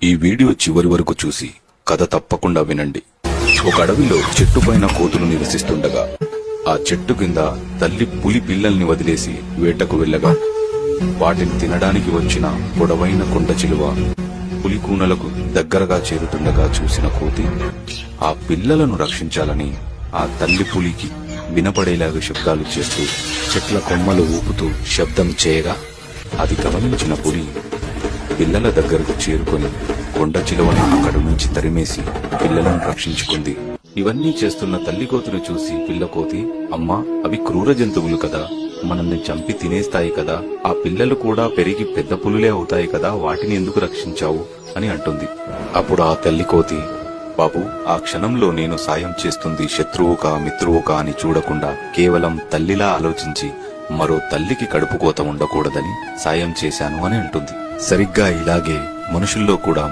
ఈ వీడియో చివరి వరకు చూసి కథ తప్పకుండా వినండి. ఒక అడవిలో చెట్టు పైన కోతులు నివసిస్తుండగా ఆ చెట్టు కింద తల్లి పులి పిల్లల్ని వదిలేసి వేటకు వెళ్ళగా వాటిని తినడానికి వచ్చిన పొడవైన కొండ చిలువ పులి కూనలకు దగ్గరగా చేరుతుండగా చూసిన కోతి ఆ పిల్లలను రక్షించాలని ఆ తల్లి పులికి వినపడేలాగా శబ్దాలు చేస్తూ చెట్ల కొమ్మలు ఊపుతూ శబ్దం చేయగా అది గమనించిన పులి పిల్లల దగ్గరకు చేరుకొని కొండ చిలువను అక్కడి నుంచి తరిమేసి పిల్లలను రక్షించుకుంది. ఇవన్నీ చేస్తున్న తల్లి కోతిని చూసి పిల్ల కోతి, అమ్మా, అవి క్రూర జంతువులు కదా, మనల్ని చంపి తినేస్తాయి కదా, ఆ పిల్లలు కూడా పెరిగి పెద్ద పులులే అవుతాయి కదా, వాటిని ఎందుకు రక్షించావు అని అంటుంది. అప్పుడు ఆ తల్లి కోతి, బాబు, ఆ క్షణంలో నేను సాయం చేస్తుంది శత్రువుకా మిత్రువుకా అని చూడకుండా కేవలం తల్లిలా ఆలోచించి మరో తల్లికి కడుపు కోత ఉండకూడదని సాయం చేశాను అని అంటుంది. సరిగ్గా ఇలాగే మనుషుల్లో కూడా